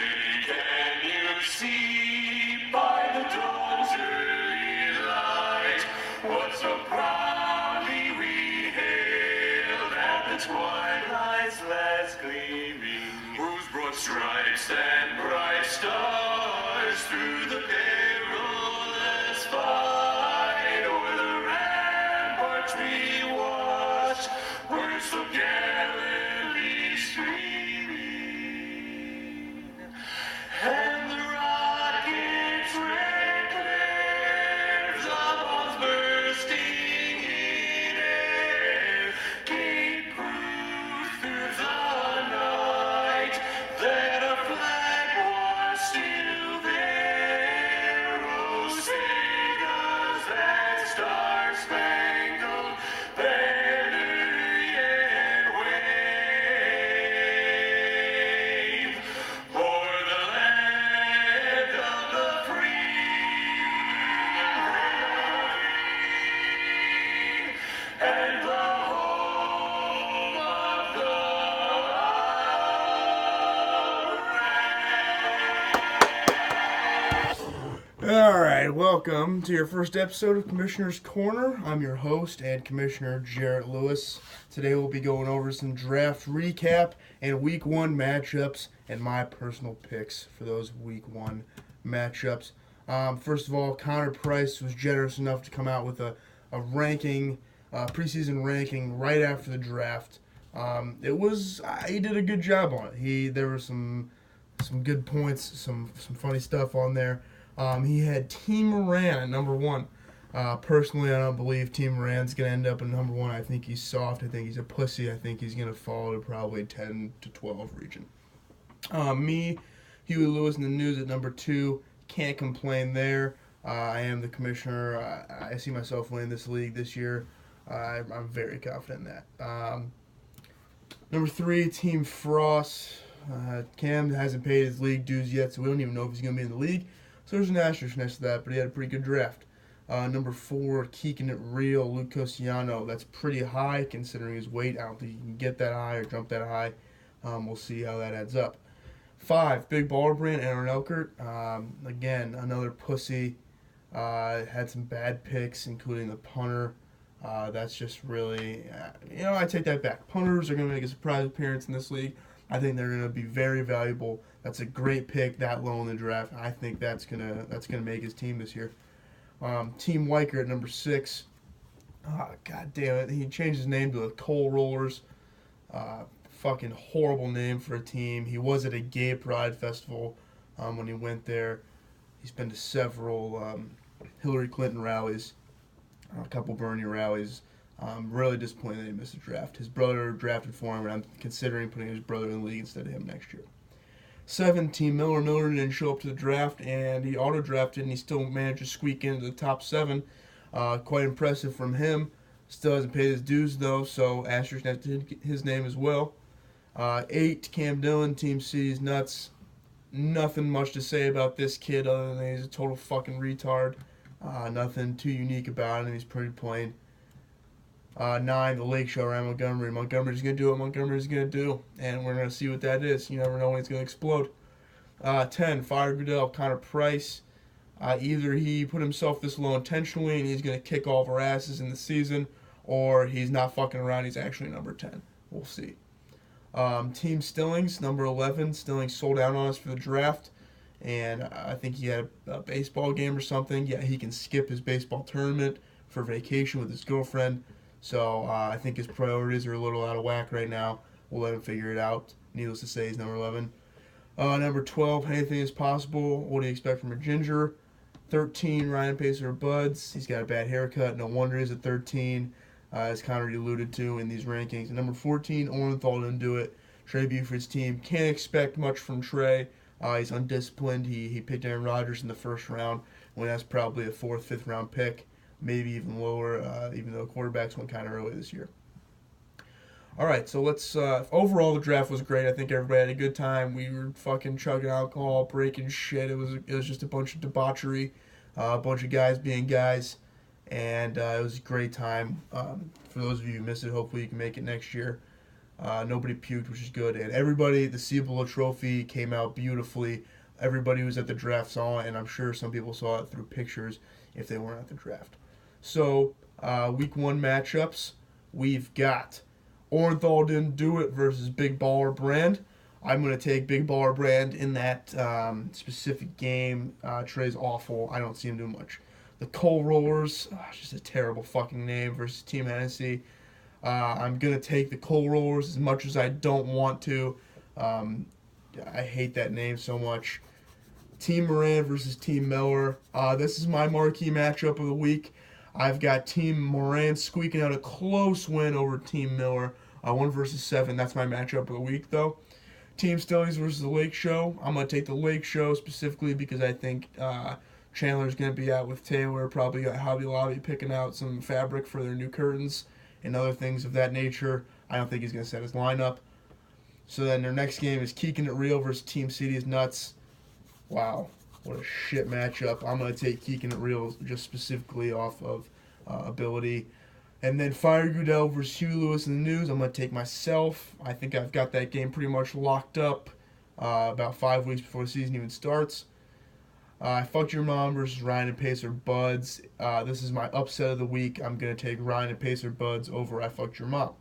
Say, can you see by the dawn's early light what so proudly we hailed at the twilight's last gleaming, whose broad stripes and bright stars through the perilous fight o'er the ramparts we watched were so gallantly streaming, and the rocket's red flares of bombs bursting in air gave proof through the night that our flag was still there. Oh, say does that star-spangled banner yet wave o'er the land of the free and the home of the All right, welcome to your first episode of Commissioner's Corner. I'm your host and Commissioner Jarrett Lewis. Today we'll be going over some draft recap and Week 1 matchups and my personal picks for those Week 1 matchups. First of all, Connor Price was generous enough to come out with a ranking, preseason ranking right after the draft. He did a good job on it. There were some good points, some funny stuff on there. He had Team Moran at number 1. Personally, I don't believe Team Moran's going to end up at number 1. I think he's soft. I think he's a pussy. I think he's going to fall to probably 10 to 12 region. Me, Huey Lewis in the news at number 2. Can't complain there. I am the commissioner. I see myself winning this league this year. I'm very confident in that. Number 3, Team Frost. Cam hasn't paid his league dues yet, so we don't even know if he's going to be in the league. So there's an asterisk next to that, but he had a pretty good draft. Number 4, Keeking It Real, Luke Cosiano. That's pretty high considering his weight. I don't think he can get that high or jump that high. We'll see how that adds up. 5, Big Baller Brand, Aaron Elkert. Again, another pussy. Had some bad picks, including the punter. That's just really, I take that back. Punters are going to make a surprise appearance in this league. I think they're going to be very valuable. That's a great pick that low in the draft. I think that's gonna make his team this year. Team Weicker at number 6. God damn it, he changed his name to the Coal Rollers. Fucking horrible name for a team. He was at a gay pride festival when he went there. He's been to several Hillary Clinton rallies, a couple Bernie rallies. Really disappointed that he missed the draft. His brother drafted for him, and I'm considering putting his brother in the league instead of him next year. 7, Team Miller. Miller didn't show up to the draft, and he auto-drafted, and he still managed to squeak into the top 7. Quite impressive from him. Still hasn't paid his dues, though, so asterisk next to his name as well. 8, Cam Dillon. Team City's Nuts. Nothing much to say about this kid other than he's a total fucking retard. Nothing too unique about him. He's pretty plain. 9, the Lake Show, Ryan Montgomery. Montgomery's going to do what Montgomery's going to do, and we're going to see what that is. You never know when it's going to explode. 10, Fire Goodell, Connor Price. Either he put himself this low intentionally and he's going to kick all of our asses in the season, or he's not fucking around, he's actually number 10. We'll see. Team Stillings, number 11. Stillings sold out on us for the draft, and I think he had a baseball game or something. Yeah, he can skip his baseball tournament for vacation with his girlfriend. So I think his priorities are a little out of whack right now. We'll let him figure it out. Needless to say, he's number 11. Number 12, Anything Is Possible. What do you expect from a ginger? 13, Ryan Pacer Buds. He's got a bad haircut. No wonder he's at 13, as Connor alluded to in these rankings. And number 14, Orenthal didn't do it. Trey Buford's team. Can't expect much from Trey. He's undisciplined. He picked Aaron Rodgers in the first round when that's probably a 4th, 5th round pick. Maybe even lower, even though quarterbacks went kind of early this year. All right, so let's. Overall, the draft was great. I think everybody had a good time. We were fucking chugging alcohol, breaking shit. It was just a bunch of debauchery, a bunch of guys being guys, and it was a great time. For those of you who missed it, hopefully you can make it next year. Nobody puked, which is good. And everybody, the Cibola Trophy came out beautifully. Everybody who was at the draft saw it, and I'm sure some people saw it through pictures if they weren't at the draft. So, week 1 matchups, we've got Orenthal Didn't Do It versus Big Baller Brand. I'm going to take Big Baller Brand in that specific game. Trey's awful. I don't see him do much. The Coal Rollers, just a terrible fucking name, versus Team Hennessy. I'm going to take the Coal Rollers as much as I don't want to. I hate that name so much. Team Moran versus Team Miller. This is my marquee matchup of the week. I've got Team Moran squeaking out a close win over Team Miller. 1 versus 7. That's my matchup of the week, though. Team Stillies versus the Lake Show. I'm going to take the Lake Show specifically because I think Chandler's going to be out with Taylor. Probably got Hobby Lobby picking out some fabric for their new curtains and other things of that nature. I don't think he's going to set his lineup. So then their next game is Keeking It Real versus Team City's Nuts. Wow, what a shit matchup. I'm going to take Keeking It Real just specifically off of ability. And then Fire Goodell versus Huey Lewis in the News. I'm going to take myself. I think I've got that game pretty much locked up about 5 weeks before the season even starts. I Fucked Your Mom versus Ryan and Pacer Buds. This is my upset of the week. I'm going to take Ryan and Pacer Buds over I Fucked Your Mom.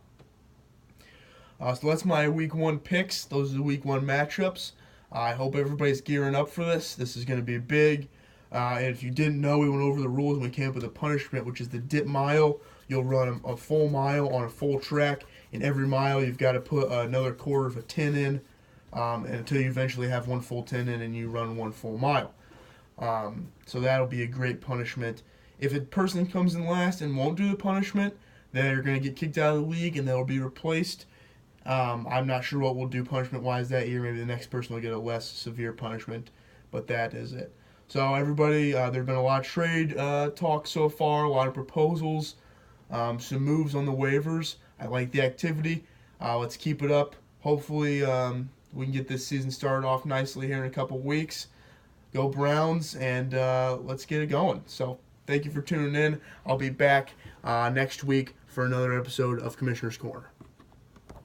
So that's my week 1 picks. Those are the week 1 matchups. I hope everybody's gearing up for this. This is going to be big. And if you didn't know, we went over the rules and we came up with a punishment, which is the dip mile. You'll run a full mile on a full track. In every mile, you've got to put another quarter of a 10 in and until you eventually have 1 full 10 in and you run 1 full mile. So that'll be a great punishment. If a person comes in last and won't do the punishment, they're going to get kicked out of the league and they'll be replaced. I'm not sure what we'll do punishment-wise that year. Maybe the next person will get a less severe punishment, but that is it. So everybody, there have been a lot of trade talk so far, a lot of proposals, some moves on the waivers. I like the activity. Let's keep it up. Hopefully we can get this season started off nicely here in a couple weeks. Go Browns, and let's get it going. So thank you for tuning in. I'll be back next week for another episode of Commissioner's Corner.